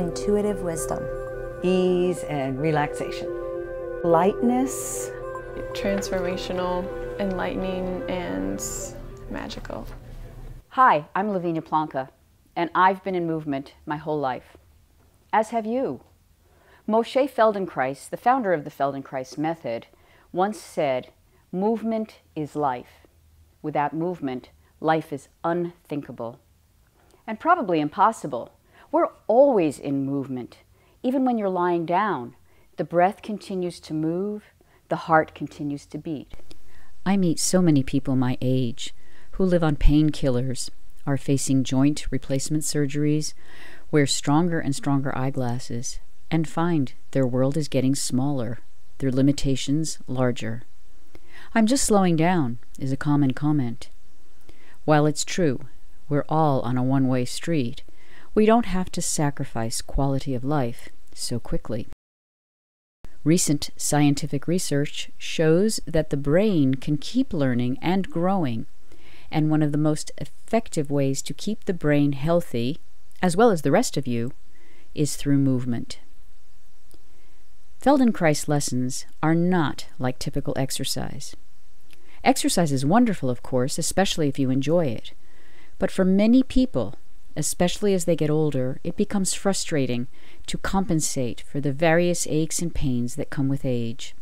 intuitive wisdom, ease and relaxation, lightness, transformational, enlightening, and magical. Hi, I'm Lavinia Plonka, and I've been in movement my whole life, as have you. Moshe Feldenkrais, the founder of the Feldenkrais method, once said, "Movement is life. Without movement, life is unthinkable." And probably impossible. We're always in movement. Even when you're lying down, the breath continues to move, the heart continues to beat. I meet so many people my age who live on painkillers, are facing joint replacement surgeries, wear stronger and stronger eyeglasses, and find their world is getting smaller, their limitations larger. "I'm just slowing down," is a common comment. While it's true, we're all on a one-way street, we don't have to sacrifice quality of life so quickly. Recent scientific research shows that the brain can keep learning and growing, and one of the most effective ways to keep the brain healthy, as well as the rest of you, is through movement. Feldenkrais lessons are not like typical exercise. Exercise is wonderful, of course, especially if you enjoy it. But for many people, especially as they get older, it becomes frustrating to compensate for the various aches and pains that come with age.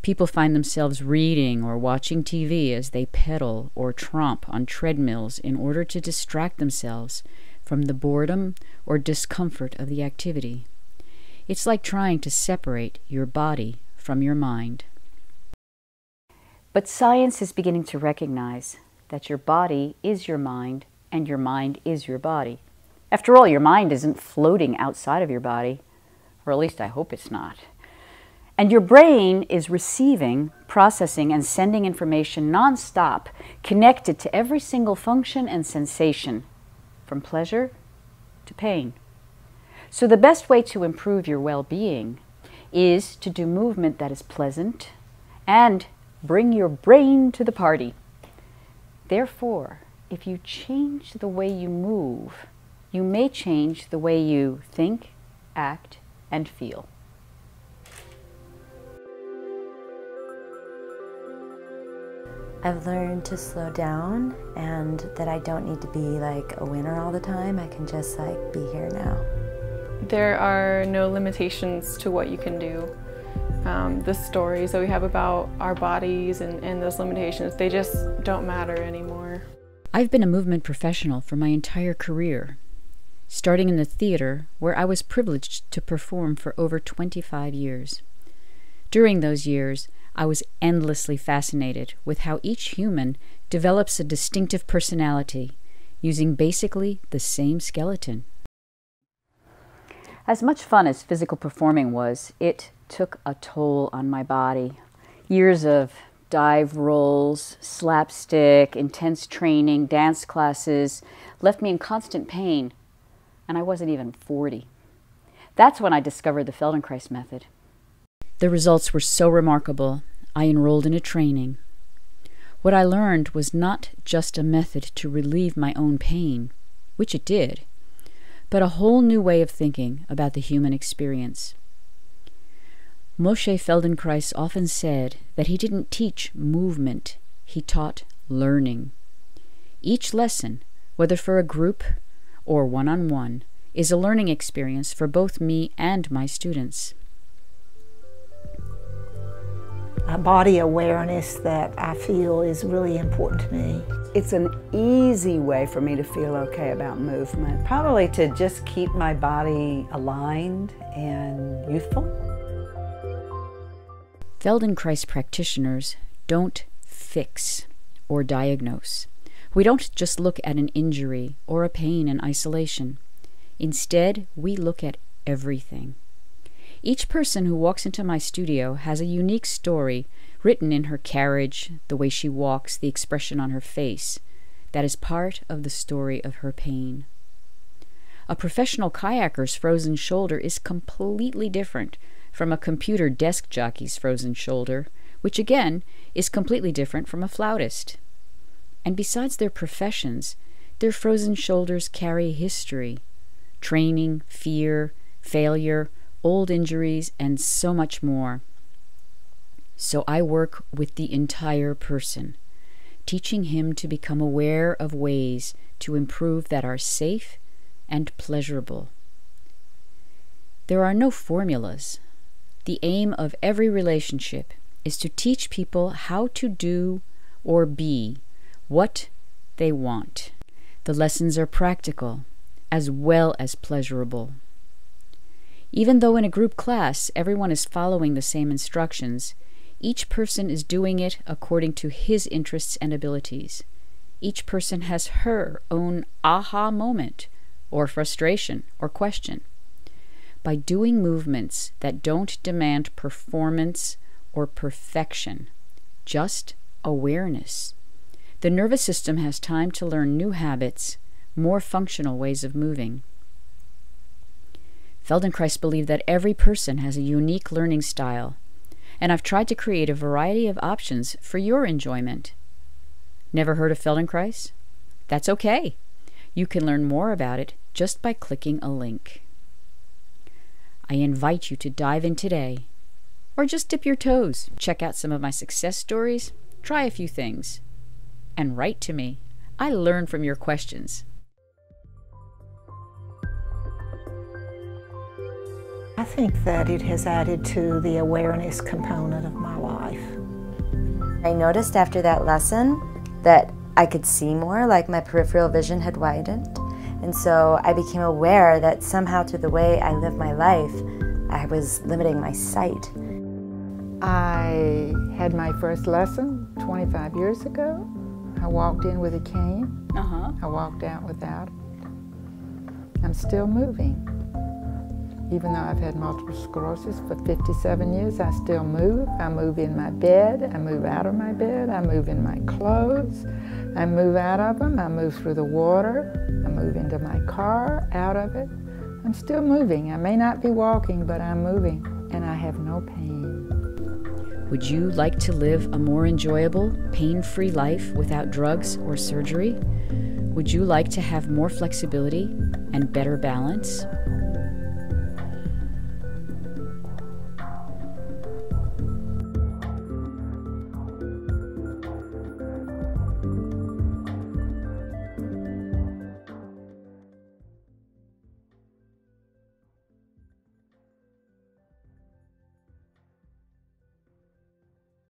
People find themselves reading or watching TV as they pedal or tromp on treadmills in order to distract themselves from the boredom or discomfort of the activity. It's like trying to separate your body from your mind. But science is beginning to recognize that your body is your mind and your mind is your body. After all, your mind isn't floating outside of your body, or at least I hope it's not. And your brain is receiving, processing, and sending information nonstop, connected to every single function and sensation, from pleasure to pain. So the best way to improve your well-being is to do movement that is pleasant and bring your brain to the party. Therefore, if you change the way you move, you may change the way you think, act, and feel. I've learned to slow down and that I don't need to be like a winner all the time. I can just like be here now. There are no limitations to what you can do. The stories that we have about our bodies and those limitations, they just don't matter anymore. I've been a movement professional for my entire career, starting in the theater, where I was privileged to perform for over 25 years. During those years, I was endlessly fascinated with how each human develops a distinctive personality, using basically the same skeleton. As much fun as physical performing was, it took a toll on my body. Years of dive rolls, slapstick, intense training, dance classes left me in constant pain, and I wasn't even 40. That's when I discovered the Feldenkrais method. The results were so remarkable, I enrolled in a training. What I learned was not just a method to relieve my own pain, which it did, but a whole new way of thinking about the human experience. Moshe Feldenkrais often said that he didn't teach movement, he taught learning. Each lesson, whether for a group or one-on-one, is a learning experience for both me and my students. A body awareness that I feel is really important to me. It's an easy way for me to feel okay about movement. Probably to just keep my body aligned and youthful. Feldenkrais practitioners don't fix or diagnose. We don't just look at an injury or a pain in isolation. Instead, we look at everything. Each person who walks into my studio has a unique story written in her carriage, the way she walks, the expression on her face, that is part of the story of her pain. A professional kayaker's frozen shoulder is completely different from a computer desk jockey's frozen shoulder, which again is completely different from a flautist. And besides their professions, their frozen shoulders carry history, training, fear, failure, old injuries, and so much more. So I work with the entire person, teaching him to become aware of ways to improve that are safe and pleasurable. There are no formulas. The aim of every relationship is to teach people how to do or be what they want. The lessons are practical as well as pleasurable. Even though in a group class everyone is following the same instructions, each person is doing it according to his interests and abilities. Each person has her own aha moment, or frustration, or question. By doing movements that don't demand performance or perfection, just awareness, the nervous system has time to learn new habits, more functional ways of moving. Feldenkrais believed that every person has a unique learning style, and I've tried to create a variety of options for your enjoyment. Never heard of Feldenkrais? That's okay. You can learn more about it just by clicking a link. I invite you to dive in today, or just dip your toes, check out some of my success stories, try a few things, and write to me. I learn from your questions. I think that it has added to the awareness component of my life. I noticed after that lesson that I could see more, like my peripheral vision had widened. And so I became aware that somehow through the way I live my life, I was limiting my sight. I had my first lesson 25 years ago. I walked in with a cane. I walked out without it. I'm still moving. Even though I've had multiple sclerosis for 57 years, I still move. I move in my bed, I move out of my bed, I move in my clothes, I move out of them, I move through the water, I move into my car, out of it. I'm still moving. I may not be walking, but I'm moving, and I have no pain. Would you like to live a more enjoyable, pain-free life without drugs or surgery? Would you like to have more flexibility and better balance?